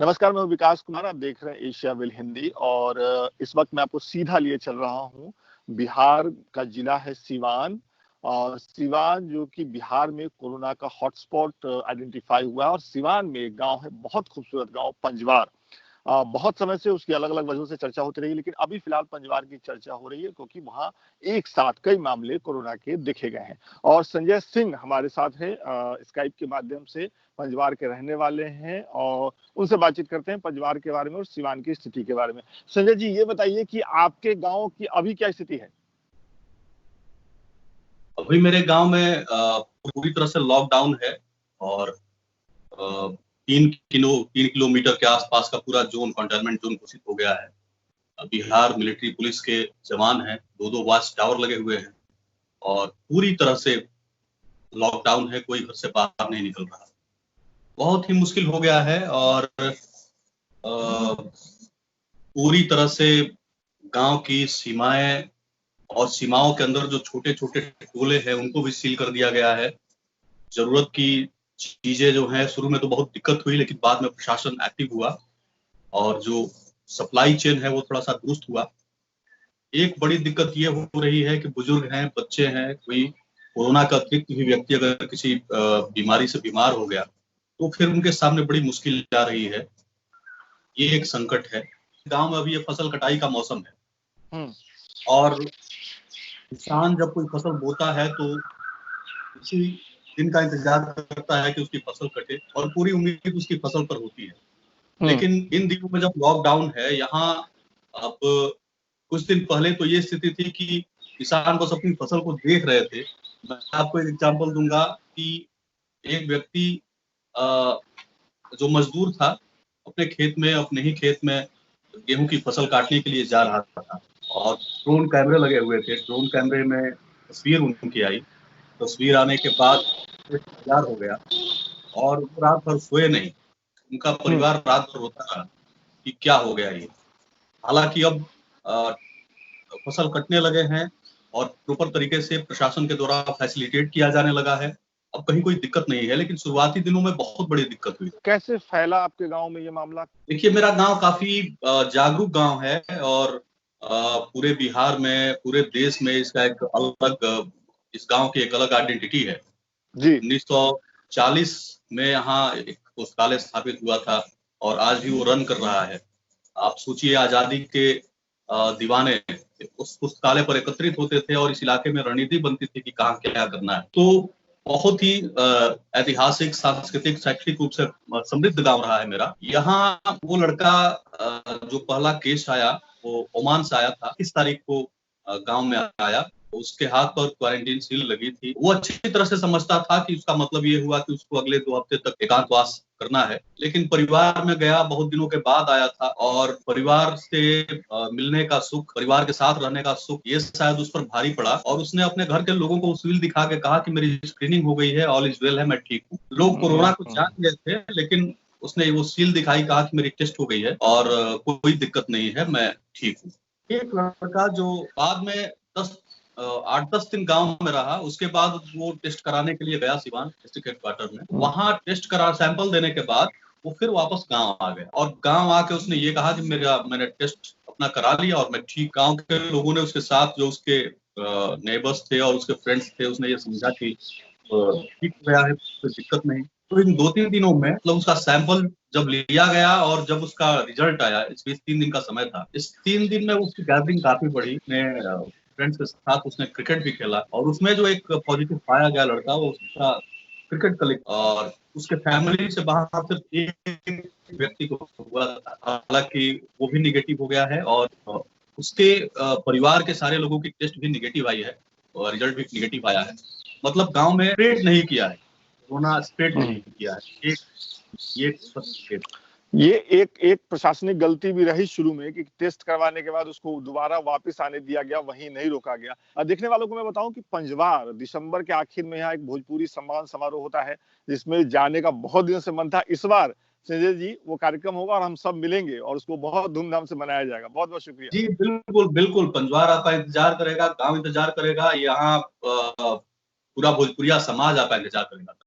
नमस्कार, मैं हूँ विकास कुमार। आप देख रहे हैं एशिया विल हिंदी और इस वक्त मैं आपको सीधा लिए चल रहा हूँ। बिहार का जिला है सिवान और सिवान जो कि बिहार में कोरोना का हॉटस्पॉट आइडेंटिफाई हुआ है और सिवान में एक गांव है, बहुत खूबसूरत गांव पंजवार। बहुत समय से उसकी अलग-अलग वजहों से चर्चा होती रही, लेकिन अभी फिलहाल पंजवार की चर्चा हो रही है क्योंकि वहाँ एक साथ कई मामले कोरोना के देखे गए हैं। और संजय सिंह हमारे साथ है स्काइप के माध्यम से, पंजवार के रहने वाले हैं और उनसे बातचीत करते हैं पंजवार के बारे में और सिवान की स्थिति के बारे में। संजय जी, ये बताइए कि आपके गाँव की अभी क्या स्थिति है? अभी मेरे गांव में पूरी तरह से लॉकडाउन है और 3 किलोमीटर के आसपास का पूरा जोन कंटेनमेंट जोन घोषित हो गया है। बिहार मिलिट्री पुलिस के जवान हैं, 2-2 वॉच टावर लगे हुए हैं और पूरी तरह से लॉकडाउन है, कोई घर से बाहर नहीं निकल रहा। बहुत ही मुश्किल हो गया है और पूरी तरह से गांव की सीमाएं और सीमाओं के अंदर जो छोटे-छोटे टोले हैं उनको भी सील कर दिया गया है। जरूरत की चीजें जो हैं, शुरू में तो बहुत दिक्कत हुई लेकिन बाद में प्रशासन एक्टिव हुआ और जो सप्लाई चेन है वो थोड़ा सा दुरुस्त हुआ। एक बड़ी दिक्कत ये हो रही है कि बुजुर्ग हैं, बच्चे हैं, कोई कोरोना का अतिरिक्त भी व्यक्ति अगर किसी बीमारी से बीमार हो गया तो फिर उनके सामने बड़ी मुश्किल आ रही है। ये एक संकट है। गांव में अभी ये फसल कटाई का मौसम है और किसान जब कोई फसल बोता है तो उसी दिन का इंतजार करता है कि उसकी फसल कटे और पूरी उम्मीद उसकी फसल पर होती है। लेकिन इन दिनों में जब लॉकडाउन है यहाँ, अब कुछ दिन पहले तो ये स्थिति थी कि किसान बस अपनी फसल को देख रहे थे। मैं आपको एक एग्जांपल दूंगा कि एक व्यक्ति जो मजदूर था, अपने खेत में, अपने ही खेत में गेहूं की फसल काटने के लिए जा रहा था और ड्रोन कैमरे लगे हुए थे। ड्रोन कैमरे में तस्वीर उनकी आई। तस्वीर आने के बाद इंतजार हो गया और वो रात भर सोए नहीं। उनका परिवार रात भर रोता रहा कि क्या हो गया ये। हालांकि अब फसल कटने लगे हैं और प्रॉपर तरीके से प्रशासन के द्वारा फैसिलिटेट किया जाने लगा है। अब कहीं कोई दिक्कत नहीं है, लेकिन शुरुआती दिनों में बहुत बड़ी दिक्कत हुई। कैसे फैला आपके गांव में ये मामला? देखिए, मेरा गांव काफी जागरूक गांव है और पूरे बिहार में, पूरे देश में इसका एक अलग, इस गांव की एक अलग आइडेंटिटी है। जी। 1940 में यहाँ एक पुस्तकालय स्थापित हुआ था और आज भी वो रन कर रहा है। आप सोचिए, आजादी के दीवाने उस पुस्तकालय पर एकत्रित होते थे और इस इलाके में रणनीति बनती थी कि कहाँ क्या करना है। तो बहुत ही ऐतिहासिक, सांस्कृतिक, शैक्षिक रूप से समृद्ध गांव रहा है मेरा। यहाँ वो लड़का जो पहला केस आया वो ओमान से आया था। 21 तारीख को गांव में आया। उसके हाथ पर क्वारंटीन सील लगी थी। वो अच्छी तरह से समझता था कि उसका मतलब ये हुआ कि उसको अगले 2 हफ्ते तक एकांतवास करना है। लेकिन परिवार में गया, बहुत दिनों के बाद आया था और परिवार से मिलने का सुख, परिवार के साथ रहने का सुख, ये शायद उस पर भारी पड़ा और उसने अपने घर के लोगों को सील दिखा के कहा कि मेरी स्क्रीनिंग हो गई है, ऑल इज वेल है, मैं ठीक हूँ। लोग कोरोना को जान गए थे लेकिन उसने वो सील दिखाई, कहा कि मेरी टेस्ट हो गई है और कोई दिक्कत नहीं है, मैं ठीक हूँ। एक लड़का जो बाद में 8-10 दिन गांव में रहा, उसके बाद वो टेस्ट कराने के लिए गया सिवान डिस्ट्रिक्ट हेडक्वार्टर में। वहां टेस्ट करा, सैंपल देने के बाद वो फिर वापस गांव आ गया और गांव आके उसने ये कहा कि मैंने टेस्ट अपना करा लिया और मैं ठीक। गांव के लोगों ने उसके साथ, जो उसके नेबर्स थे और उसके फ्रेंड्स थे, उसने ये समझा कि ठीक हो गया है, कोई दिक्कत नहीं। तो इन 2-3 दिनों में, मतलब उसका सैंपल जब लिया गया और जब उसका रिजल्ट आया, इस बीच 3 दिन का समय था। इस 3 दिन में उसकी गैदरिंग काफी बढ़ी। फ्रेंड्स के साथ उसने क्रिकेट भी खेला और उसमें जो एक पॉजिटिव पाया गया लड़का, वो उसका क्रिकेट कलीग और उसके फैमिली से बाहर सिर्फ एक व्यक्ति को हुआ था। हालांकि वो भी निगेटिव हो गया है और उसके परिवार के सारे लोगों की टेस्ट भी निगेटिव आई है और रिजल्ट भी निगेटिव आया है। मतलब गांव में स्प्रेड नहीं किया है, कोरोना स्प्रेड नहीं किया है। ये एक प्रशासनिक गलती भी रही शुरू में कि टेस्ट करवाने के बाद उसको दोबारा वापस आने दिया गया, वहीं नहीं रोका गया। देखने वालों को मैं बताऊं कि पंजवार दिसंबर के आखिर में यहाँ एक भोजपुरी सम्मान समारोह होता है जिसमें जाने का बहुत दिनों से मन था। इस बार संजय जी वो कार्यक्रम होगा और हम सब मिलेंगे और उसको बहुत धूमधाम से मनाया जाएगा। बहुत बहुत शुक्रिया जी। बिल्कुल बिल्कुल, पंजवार आपका इंतजार करेगा, गांव इंतजार करेगा, यहाँ पूरा भोजपुरिया समाज आपका इंतजार करेगा।